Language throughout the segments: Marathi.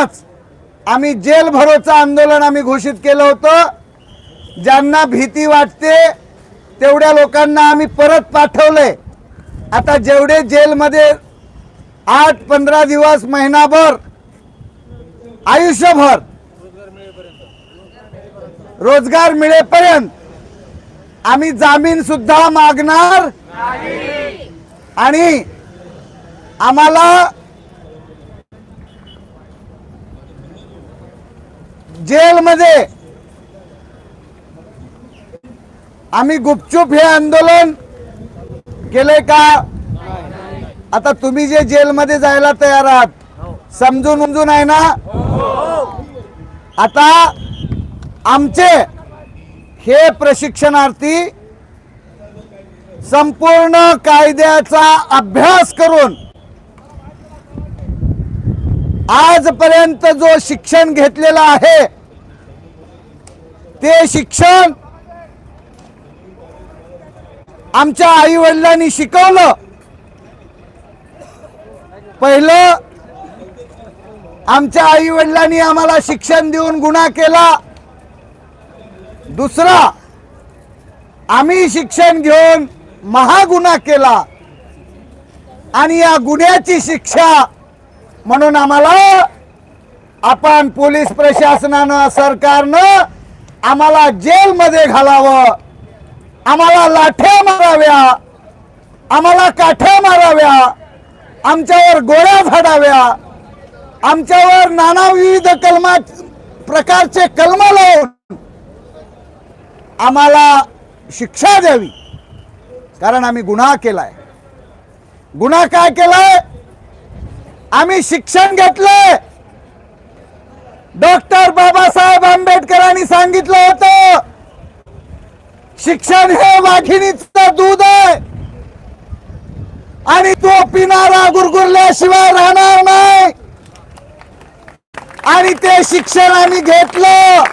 म्हणूनच आम्ही जेल भरोचं आंदोलन आम्ही घोषित केलं होतं। ज्यांना भीती वाटते तेवढ्या लोकांना आम्ही परत पाठवले। आता जेवढे जेलमध्ये 8-15 दिवस, महिनाभर, आयुष्यभर रोजगार मिळेपर्यंत आम्ही जामीन सुद्धा मागणार नाही। आणि आम्हाला जेलमध्ये आम्ही गुपचूप हे आंदोलन केले का? आता तुम्ही जे जेलमध्ये जायला तयार आहात समजून उमजून आहे ना? आता आमचे हे प्रशिक्षणार्थी संपूर्ण कायद्याचा अभ्यास करून आजपर्यंत जो शिक्षण घेतलेला आहे ते शिक्षण आमच्या आई वडिलांनी शिकवलं। पहिलं आमच्या आई वडिलांनी आम्हाला शिक्षण देऊन गुन्हा केला। दुसरा आम्ही शिक्षण घेऊन महागुन्हा केला आणि या गुन्ह्याची शिक्षा म्हणून आम्हाला आपण पोलीस प्रशासनानं, सरकारनं आम्हाला जेलमध्ये घालावं, आम्हाला लाठ्या माराव्या, आम्हाला काठ्या माराव्या, आमच्यावर गोळ्या झाडाव्या, आमच्यावर नाना विविध प्रकारचे कलम लावून आम्हाला शिक्षा द्यावी, कारण आम्ही गुन्हा केलाय। गुन्हा काय केलाय? आम्ही शिक्षण घेतले। डॉक्टर बाबासाहेब आंबेडकरांनी सांगितलं होतं शिक्षण हे वाघिणीचं दूध आहे आणि तो पिणारा गुरगुरल्याशिवाय राहणार नाही। आणि ते शिक्षण आम्ही घेतलं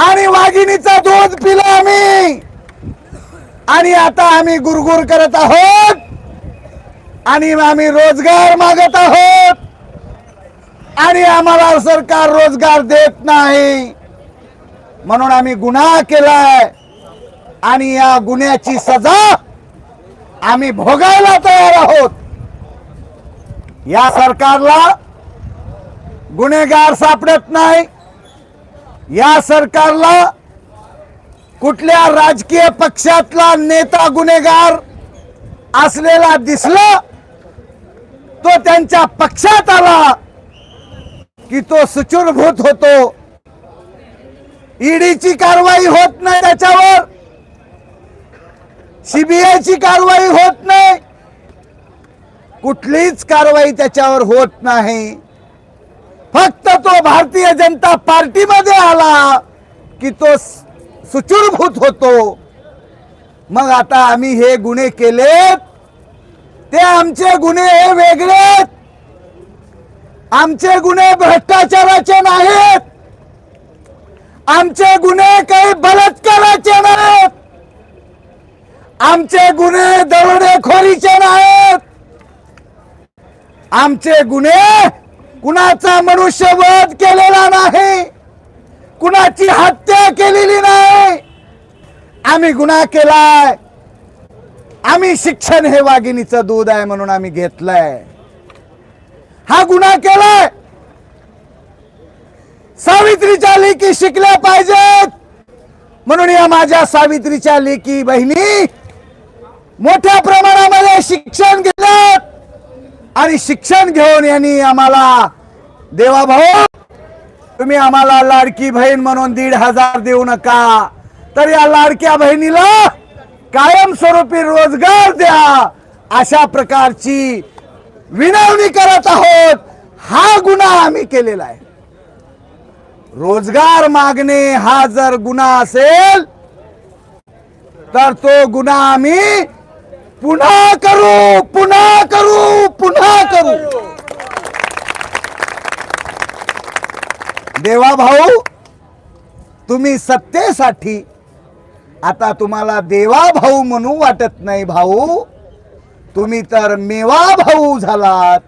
आणि वाघिणीचं दूध पिलं आम्ही आणि आता आम्ही गुरगुर करत आहोत आणि आम्ही रोजगार मागत आहोत आणि आम्हाला सरकार रोजगार देत नाही, म्हणून आम्ही गुन्हा केलाय आणि या गुन्ह्याची सजा आम्ही भोगायला तयार आहोत। या सरकारला गुन्हेगार सापडत नाही। या सरकारला कुठल्या राजकीय पक्षातला नेता गुन्हेगार असलेला दिसला तो त्यांच्या पक्षात आला की तो सुचूरभूत होतो। ईडीची कारवाई होत नाही त्याच्यावर, सीबीआयची कारवाई होत नाही, कुठलीच कारवाई त्याच्यावर होत नाही। फक्त तो भारतीय जनता पार्टीमध्ये आला की तो सुचूरभूत होतो। मग आता आम्ही हे गुन्हे केलेत ते आमचे गुन्हे हे वेगळेत। आमचे गुन्हे भ्रष्टाचाराचे नाहीत, आमचे गुन्हे काही बलात्काराचे नाहीत, आमचे गुन्हे दरोडेखोरीचे नाहीत, आमचे गुन्हे कुणाचा मनुष्यवध केलेला नाही, कुणाची हत्या केलेली नाही। आम्ही गुन्हा केलाय, आम्ही शिक्षण हे वाघिणीचं दूध आहे म्हणून आम्ही घेतलंय। हा गुन्हा केलाय। सावित्रीच्या लेकी शिकल्या पाहिजेत म्हणून या माझ्या सावित्रीच्या लेकी बहिणी मोठ्या प्रमाणामध्ये शिक्षण घेतलं आणि शिक्षण घेऊन यांनी आम्हाला, देवा भाऊ तुम्ही आम्हाला लाडकी बहीण म्हणून 1,500 देऊ नका, तर या लाडक्या बहिणीला कायमस्वरूपी रोजगार द्या, अशा प्रकारची विनवणी करत आहोत। हा गुन्हा आम्ही केलेला आहे। रोजगार मागणे हा जर गुन्हा असेल तर तो गुन्हा आम्ही पुन्हा करू, पुन्हा करू, पुन्हा करू। देवा भाऊ तुम्ही सत्तेसाठी आता तुम्हाला देवा भाऊ म्हणू वाटत नाही भाऊ, तुम्ही तर मेवा भाऊ झालात।